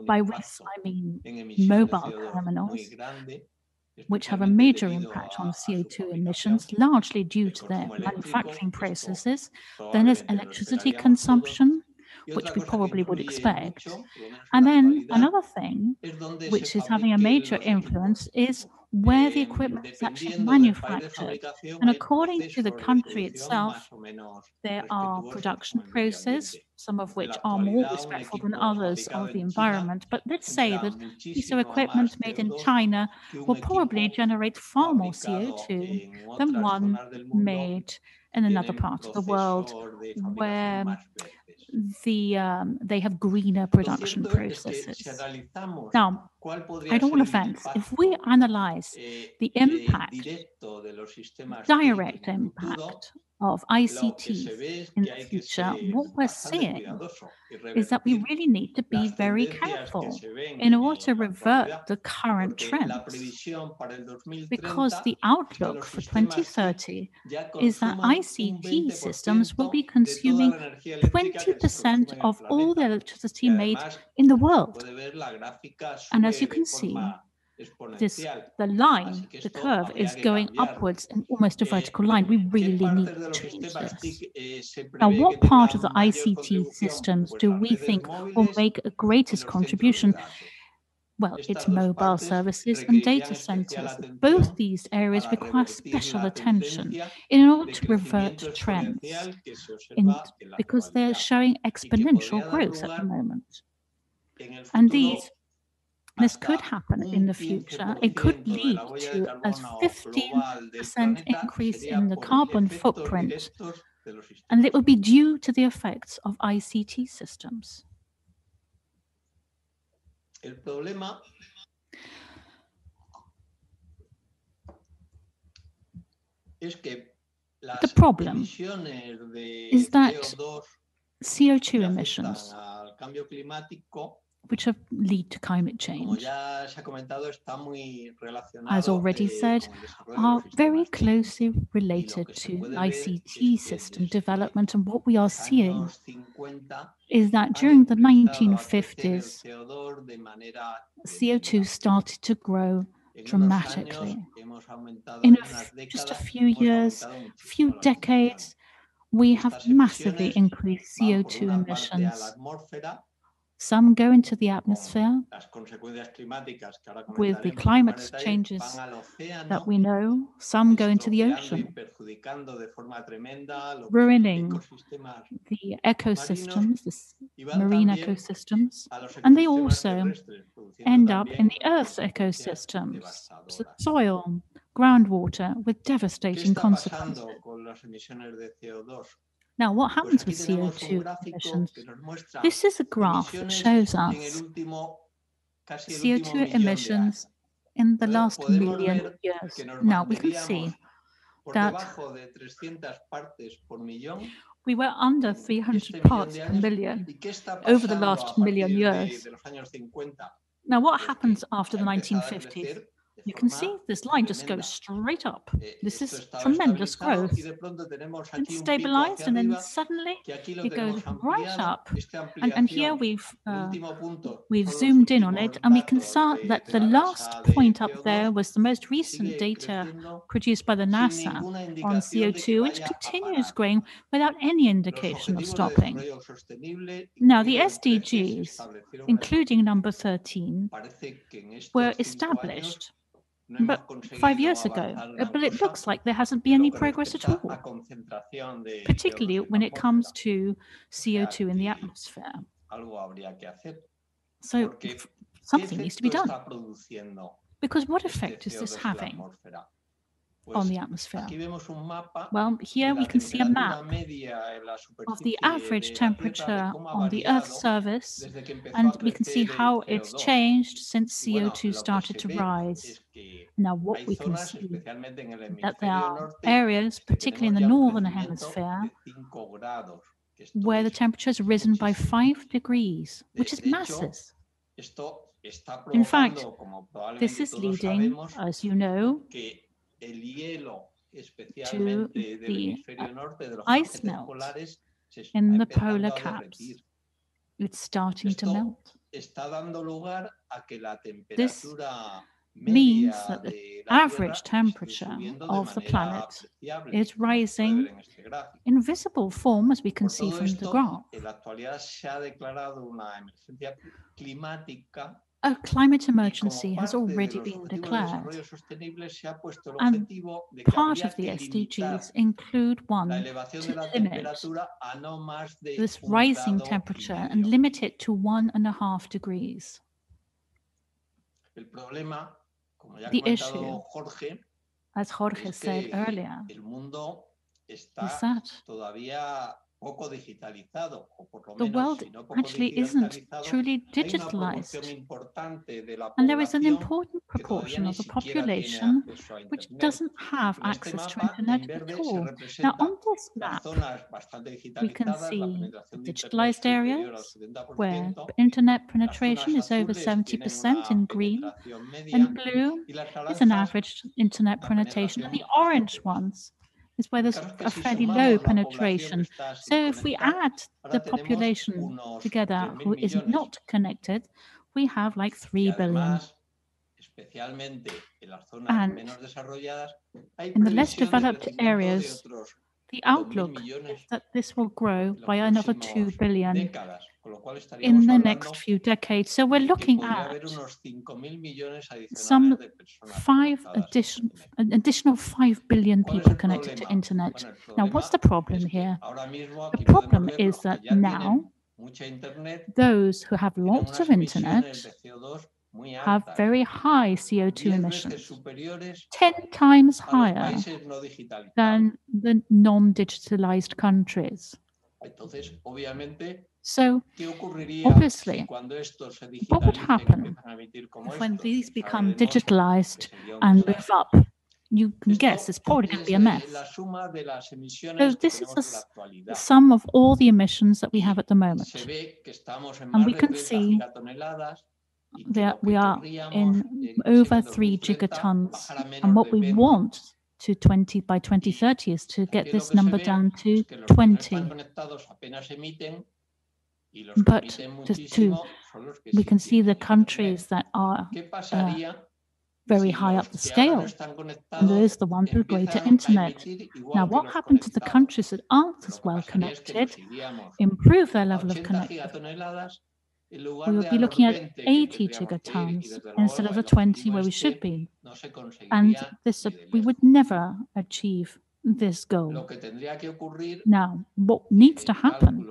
by which I mean mobile terminals, which have a major impact on CO2 emissions, largely due to their manufacturing processes. Then there's electricity consumption, which we probably would expect. And then another thing which is having a major influence is where the equipment is actually manufactured. And according to the country itself, there are production processes, some of which are more respectful than others of the environment. But let's say that piece of equipment made in China will probably generate far more CO2 than one made in another part of the world where they have greener production processes. Now, I don't want to offend. If we analyze the impact, direct impact of ICT in the future, what we're seeing is that we really need to be very careful in order to revert the current trends, because the outlook for 2030 is that ICT systems will be consuming 20% of all the electricity made in the world. And as you can see, the curve is going upwards in almost a vertical line. We really need to change this. Now, what part of the ICT systems do we think will make a greatest contribution? Well, it's mobile services and data centers. Both these areas require special attention in order to revert trends, because they're showing exponential growth at the moment. And this could happen in the future. It could lead to a 15% increase in the carbon footprint, and it will be due to the effects of ICT systems. The problem is that CO2 emissions, which lead to climate change, as already said, are very closely related to ICT system development. And what we are seeing is that during the 1950s, CO2 started to grow dramatically. In just a few years, few decades, we have massively increased CO2 emissions. Some go into the atmosphere with the climate changes that we know. Some go into the ocean, ruining the ecosystems, the marine ecosystems, and they also end up in the Earth's ecosystems, so soil, groundwater, with devastating consequences. Now, what happens with CO2 emissions? This is a graph that shows us CO2 emissions in the last million years. Now, we can see that we were under 300 parts per million over the last million years. Now, what happens after the 1950s? You can see this line just goes straight up. This is tremendous growth. It's stabilized, and then suddenly it goes right up. And here we've zoomed in on it, and we can see that the last point up there was the most recent data produced by the NASA on CO2, which continues growing without any indication of stopping. Now, the SDGs, including number 13, were established but 5 years ago, but it looks like there hasn't been any progress at all, particularly when it comes to CO2 in the atmosphere. So something needs to be done. Because what effect is this having on the atmosphere? Well, here we can see a map of the average temperature on the Earth's surface, and we can see how it's changed since CO2 started to rise. Now, what we can see is that there are areas, particularly in the northern hemisphere, where the temperature has risen by 5 degrees, which is massive. In fact, this is leading, as you know, to the ice melt in the polar caps. It's starting to melt. This means that the average temperature of the planet is rising in visible form, as we can see from the graph. A climate emergency has already been declared, and part of the SDGs include one to limit this rising temperature and limit it to 1.5 degrees. The issue, as Jorge said earlier, is that the world actually isn't truly digitalized, and there is an important proportion of the population which doesn't have access to internet at all. Now, on this map, we can see digitalized areas where internet penetration is over 70% in green, and blue is an average internet penetration, and the orange ones is where there's a fairly low penetration. So if we add the population together who is not connected, we have like 3 billion. And in the less developed areas, the outlook is that this will grow by another 2 billion in the next few decades. So we're looking at some additional 5 billion people connected to internet. Now, what's the problem here? The problem is that now those who have lots of internet have very high CO2 emissions, 10 times higher than the non-digitalized countries. So, obviously, what would happen when these become digitalized and move up? You can guess it's probably going to be a mess. So this is the sum of all the emissions that we have at the moment. And we can see that we are in over 3 gigatons. And what we want by 2030 is to get this number down to 20. But we can see the countries that are very high up the scale, and those are the ones with greater internet. Now, what happened to the countries that aren't as well connected? Improve their level of connectivity. We will be looking at 80 gigatons instead of the 20 where we should be. And we would never achieve this goal. Now, what needs to happen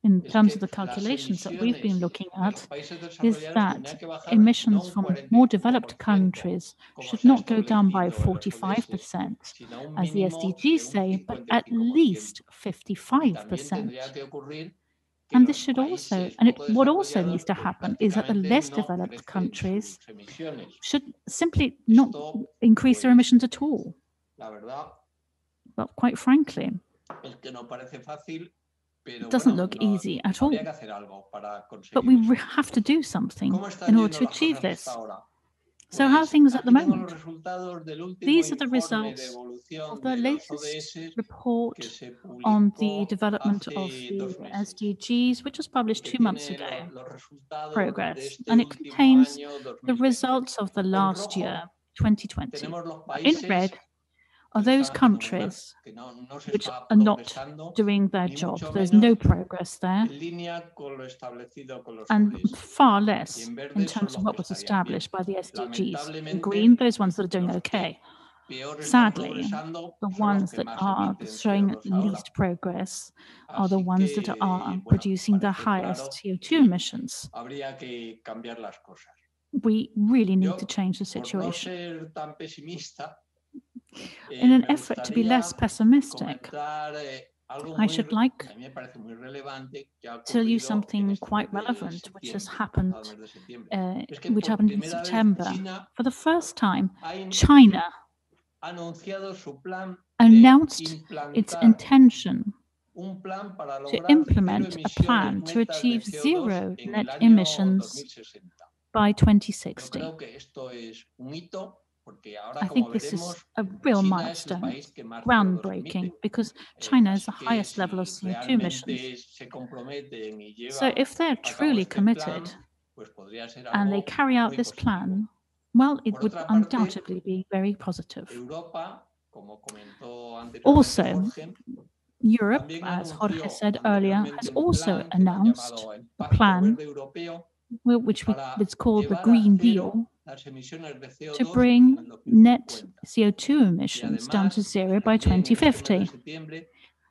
in terms of the calculations that we've been looking at is that emissions from more developed countries should not go down by 45%, as the SDGs say, but at least 55%. And this should also, what also needs to happen is that the less developed countries should simply not increase their emissions at all. Well, quite frankly, it doesn't look easy at all. But we have to do something in order to achieve this. So how are things at the Aquí tengo moment? los resultados del último These are the informe de results evolución of the de los latest ODS report que se on the publicó development of hace the 2 meses, SDGs, which was published que 2 months tiene ago. los resultados de Progress, este and it último contains año the 2020. results of the En last rojo year, 2020. tenemos los In países red are que lo those están haciendo muy mal, countries que no se which está are not progresando, doing their ni job. mucho There's menos no progress there, en línea con lo establecido con los and ODS. far Y less en in verde son terms of los what que was estarían bien. established by the SDGs. In Lamentablemente, green, those ones that are doing los okay. que peor están Sadly, progresando the son los ones que that más are emiten showing CO2 ahora. least progress are the Así ones that que, are bueno, producing the parece claro highest CO2 que emissions. habría que cambiar las cosas. We really need Yo, to change the por no situation. ser tan pesimista, In an me effort to be less gustaría pessimistic, comentar algo I should like a mí me parece muy relevante que ha tell you ocurrido en something este quite mes de relevant, which has septiembre, happened, pasado mes de septiembre. Es que which por happened in primera vez September. China For the first time, ha China anunciado su plan announced de its implantar intention un plan para to lograr implement cero a emisiones plan to netas de achieve CO2 zero en el net año emissions 2060. by Yo 2060. creo que esto es un hito porque ahora, I como think this is veremos, a real China es el milestone, país que más CO2 groundbreaking, emite. because China has Así the que highest level of si CO2 emissions. realmente se comprometen y So llevan if they're a cabo truly este committed plan, pues podría ser and they algo carry out muy this positivo. plan, well, it Por would otra parte, undoubtedly be very positive. Europa, como comentó anteriormente Also, Jorge, Europe, también as Jorge anunció said earlier, anteriormente has un also plan que le han announced llamado el a Pacto plan, Verde Europeo which para it's called the llevar a Green cero Deal, las emisiones de to CO2 bring en el net 2050. CO2 Y emissions down to además, zero by también en este mes de 2050. septiembre,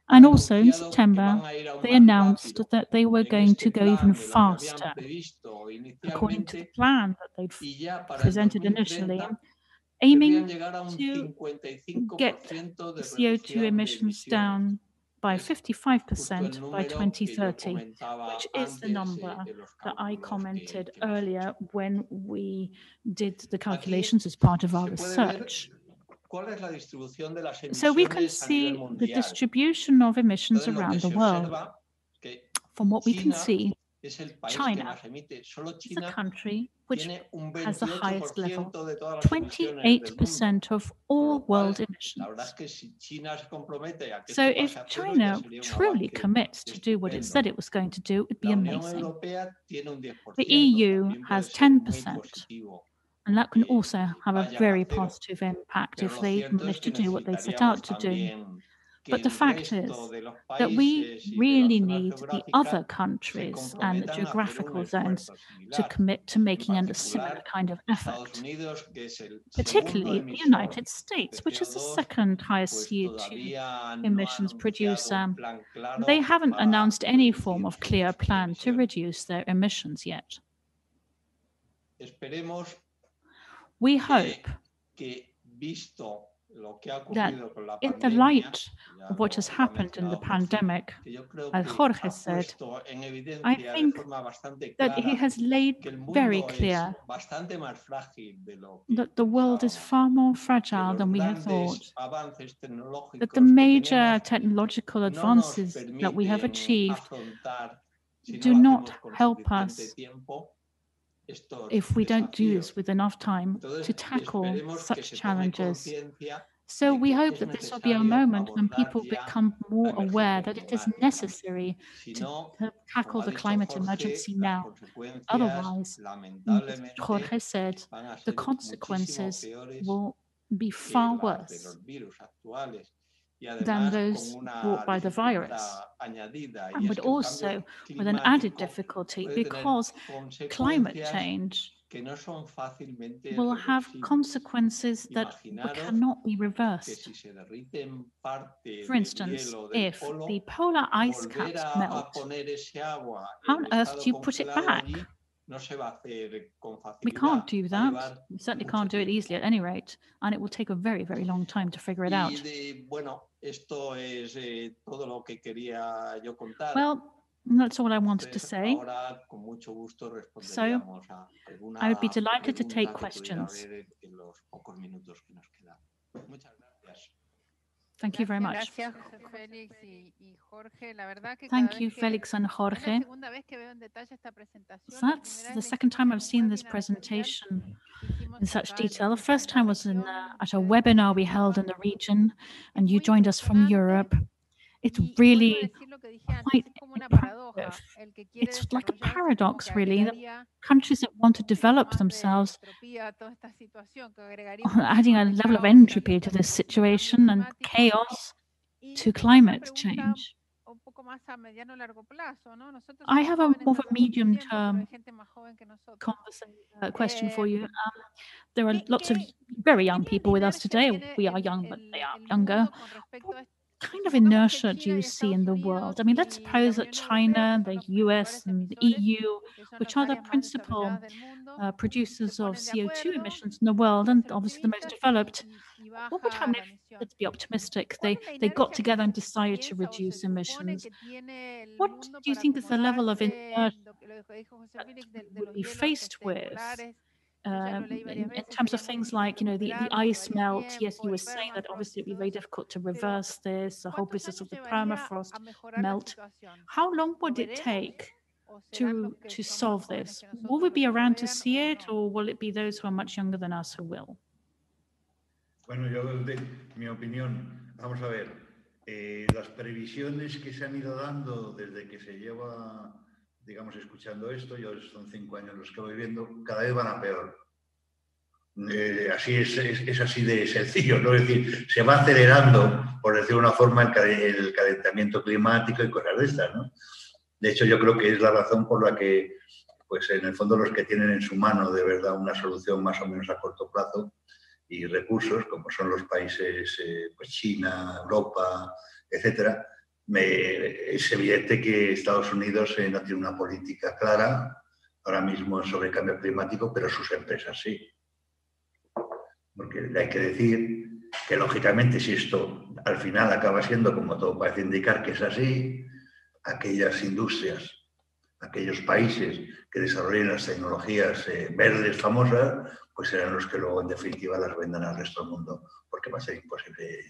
And han also in anunciado que September, van a ir aún they más announced rápido that they were en going este to go even plan de lo que habían faster previsto according to the inicialmente plan that they'd y ya para el presented initially, 2030 aiming querrían llegar a un to 55% get de CO2 reducción de emissions emisiones. down by Es justo el 55% by número que yo 2030, comentaba which is the antes number de los that I cálculos commented que hemos earlier hecho. when we did the Aquí calculations as part of our se puede ver research. cuál es la distribución de las So we can emisiones a nivel see the mundial. distribution of emissions Entonces, lo que around the se world. observa es que From what we can China see, es el país que China más emite. Solo is a China country which tiene un has the highest level, 28% de todas las emisiones del mundo. 28% of Con all lo cual, world la verdad es emissions. que si China se compromete a que So esto if pase a cero, ya China sería un truly avance commits to do what it estupendo. said it was going to do, it would be La Unión amazing. Europea tiene un 10%. The EU También puede has ser muy 10%, positivo and that can que also have a vayan a very cero. positive impact Pero if lo they cierto es manage que to do what they set out necesitaríamos to do. también que But the el fact resto is de los that we países y de las really zonas need the geográficas other se countries and the comprometan a hacer un geographical zones esfuerzo to similar. commit to En making a particular, similar kind of Estados effort. Unidos, que es el segundo Particularly the emisor United de States, which is the CO2, second highest pues CO2 todavía no ha emissions anunciado producer. un plan claro They haven't para announced any reducir form of sus clear plan to emisiones. reduce their emissions yet. Esperemos We hope que visto lo que ha that ocurrido con la in the pandemia, light ya of what has lo ha happened in the mencionado Jorge, pandemic, que yo creo as que Jorge ha said, puesto en I evidencia de think forma bastante that he clara has laid que el very mundo es clear bastante más frágil de lo que that the world is pensábamos, far more que fragile los than we have grandes thought, avances that the tecnológicos que major tenemos technological no nos advances that we have permiten achieved afrontar, si do no lo not hacemos con help suficiente us tiempo, estos if we don't do desafíos. this with enough time Entonces, to tackle esperemos que such se tome challenges. conciencia So de we que hope es that this will be a necesario moment when abordar people ya become la more aware emergencia that it is climática. necessary Si to no, tackle como ha the dicho climate Jorge, emergency las now. consecuencias Otherwise, as lamentablemente Jorge said, van a the ser muchísimo consequences peores will be que far las de worse los virus actuales. Y than además those con una brought by the virus, dificultad añadida, y and es but que el also cambio with an added climático difficulty puede tener because climate consecuencias change que no son fácilmente will have reversibles. consequences that Imaginaros cannot be que reversed. si se derriten parte For del instance, hielo del if polo, the polar ice volver caps a melt, poner ese agua how en on earth estado do you put it congelado back? allí no se va a hacer con We facilidad. can't do Va a that. llevar We certainly mucho can't do it tiempo. easily at any rate, and it will take a very, very long time to figure it out. Bueno, esto es todo lo que quería yo contar. Well, that's all I wanted to Entonces, say. ahora, con mucho gusto, responderíamos a alguna I would be delighted to take pregunta que pudiera questions. haber en los pocos minutos que nos quedan. Muchas gracias. Thank you very much. Gracias, José Félix y Jorge. La verdad que Thank cada you, vez que Felix and es la Jorge. segunda vez que veo en detalle esta presentación. So La that's primera the vez la second hicimos time en I've un seen this webinar especial presentation que hicimos in such acá en detail. The esta first time was región. at a Ustedes webinar we están held in the observando. region, Es and you muy joined us from impresionante Europe. It's y vuelvo a really decir lo que dije antes, quite es como una impressive. paradoja. El que quiere It's like a desarrollarse como paradox, que really, that agregaría countries that want to un poco develop más de themselves entropía a toda esta situación, que agregaría un are poco adding a más de level of caos entropy to también this al cambio situation and climático. chaos Y to yo tengo una climate pregunta change. un poco más a mediano largo plazo, ¿no? Nosotros I somos have a jóvenes more of a hace mucho medium tiempo, pero hay term gente más joven que nosotros. question for you. Eh, There are ¿Qué, lots of qué, very qué young tan people with us inercia today. tiene We are young, but they are el younger. mundo con respecto What a kind of supongamos que inertia do China you y see in Estados the Unidos world? I mean, let's y la suppose that Unión Europea, China, que son the los US, principales and the emisores, EU, que son which los are the áreas más principal desarrolladas del mundo, se producers of ponen de CO2 acuerdo emissions in the world, y and hacen obviously the most optimistas developed. y What would baja happen la if, emisión. let's be optimistic, ¿Cuál es la they got inercia que together and se decided to piensa o se reduce supone emissions? que tiene el What mundo do you para think is the level of acomodarse, inertia lo que dijo José Félix, de would los be hielos faced with polares? Yo ya lo leí varias in veces, terms sería of muy things difícil like, the recuperarlo, ice llevaría melt? Yes, tiempo, you were el saying that permafrost obviously y it would be todo very eso, difficult to pero reverse this, the whole ¿cuántos business años of the llevaría permafrost a mejorar la melt. situación? How long ¿Lo would it veremos take o serán los que to son más solve jóvenes this? que Will nosotros we los be que lo around to vean see o it, no? or will it be those who are much younger than us who will? Bueno, yo desde mi opinión, vamos a ver, las previsiones que se han ido dando desde que se lleva, digamos, escuchando esto, yo son 5 años los que voy viendo, cada vez van a peor. Así es así de sencillo, ¿no? Es decir, se va acelerando, por decir de una forma, el calentamiento climático y cosas de estas, ¿no? De hecho, yo creo que es la razón por la que, pues en el fondo, los que tienen en su mano de verdad una solución más o menos a corto plazo y recursos, como son los países, pues China, Europa, etcétera, es evidente que Estados Unidos no tiene una política clara ahora mismo sobre el cambio climático, pero sus empresas sí. Porque hay que decir que, lógicamente, si esto al final acaba siendo, como todo parece indicar que es así, aquellas industrias, aquellos países que desarrollen las tecnologías verdes famosas, pues serán los que luego, en definitiva, las vendan al resto del mundo, porque va a ser imposible.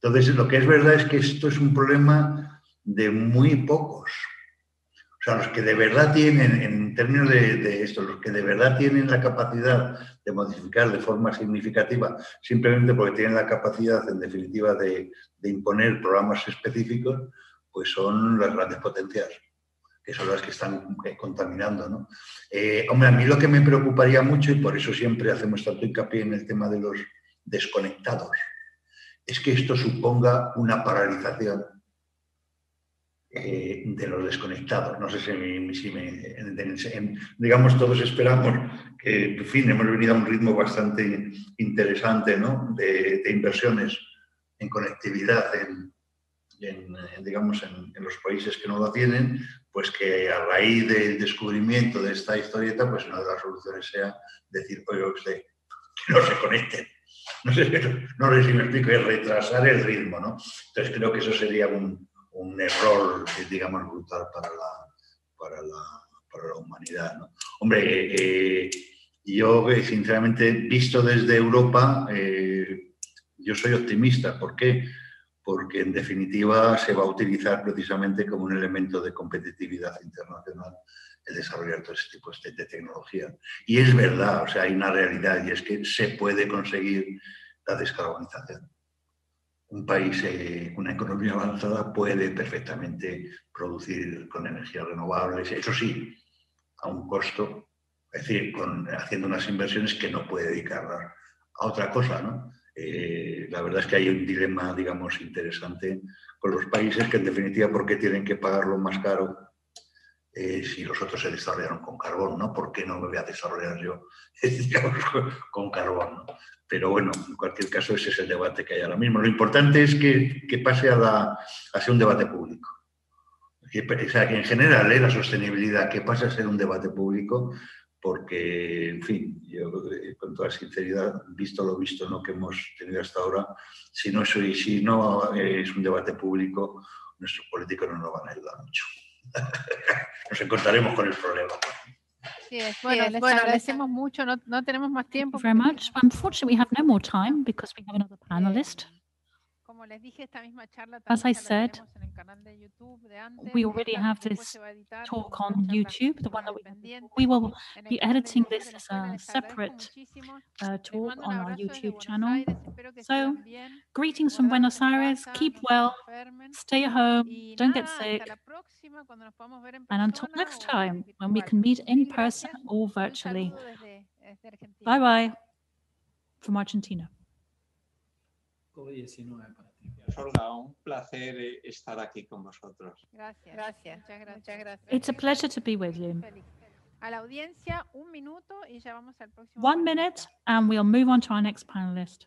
Entonces, lo que es verdad es que esto es un problema de muy pocos. O sea, los que de verdad tienen, en términos de esto, los que de verdad tienen la capacidad de modificar de forma significativa, simplemente porque tienen la capacidad, en definitiva, de imponer programas específicos, pues son las grandes potencias, que son las que están contaminando, ¿no? Hombre, a mí lo que me preocuparía mucho, y por eso siempre hacemos tanto hincapié en el tema de los desconectados, es que esto suponga una paralización de los desconectados. No sé si digamos, todos esperamos que, en fin, hemos venido a un ritmo bastante interesante, ¿no? de inversiones en conectividad digamos, en los países que no lo tienen, pues que a raíz del descubrimiento de esta historieta, pues una de las soluciones sea decir, oye, usted, que no se conecten. No sé si me explico, es retrasar el ritmo, ¿no? Entonces creo que eso sería un error, digamos, brutal para la humanidad, ¿no? Hombre, yo, sinceramente, visto desde Europa, yo soy optimista. ¿Por qué? Porque, en definitiva, se va a utilizar precisamente como un elemento de competitividad internacional el desarrollar todo ese tipo de tecnología. Y es verdad, o sea, hay una realidad, y es que se puede conseguir la descarbonización. Un país, una economía avanzada, puede perfectamente producir con energías renovables, eso sí, a un costo, es decir, haciendo unas inversiones que no puede dedicar a otra cosa, ¿no? La verdad es que hay un dilema, digamos, interesante con los países que, en definitiva, ¿por qué tienen que pagarlo más caro si los otros se desarrollaron con carbón, ¿no? ¿Por qué no me voy a desarrollar yo, digamos, con carbón, ¿no? Pero bueno, en cualquier caso, ese es el debate que hay ahora mismo. Lo importante es que pase a ser un debate público. O sea, que en general, la sostenibilidad, que pase a ser un debate público, porque, en fin, yo con toda sinceridad, visto lo visto, ¿no?, que hemos tenido hasta ahora, si no es un debate público, nuestros políticos no nos van a ayudar mucho. Nos encontraremos con el problema. Sí, bueno, les agradecemos mucho, no tenemos más tiempo. Thank you very much. Unfortunately, we have no more time because we have another panelist. As I said, we already have this talk on YouTube, the one that we will be editing this as a separate talk on our YouTube channel. So, greetings from Buenos Aires, keep well, stay home, don't get sick, and until next time, when we can meet in person or virtually. Bye-bye from Argentina. COVID-19 para ti. Olga, un placer estar aquí con vosotros. Gracias. Muchas gracias. It's a pleasure to be with you. A la audiencia, 1 minuto y ya vamos al próximo. 1 minute, and we'll move on to our next panelist.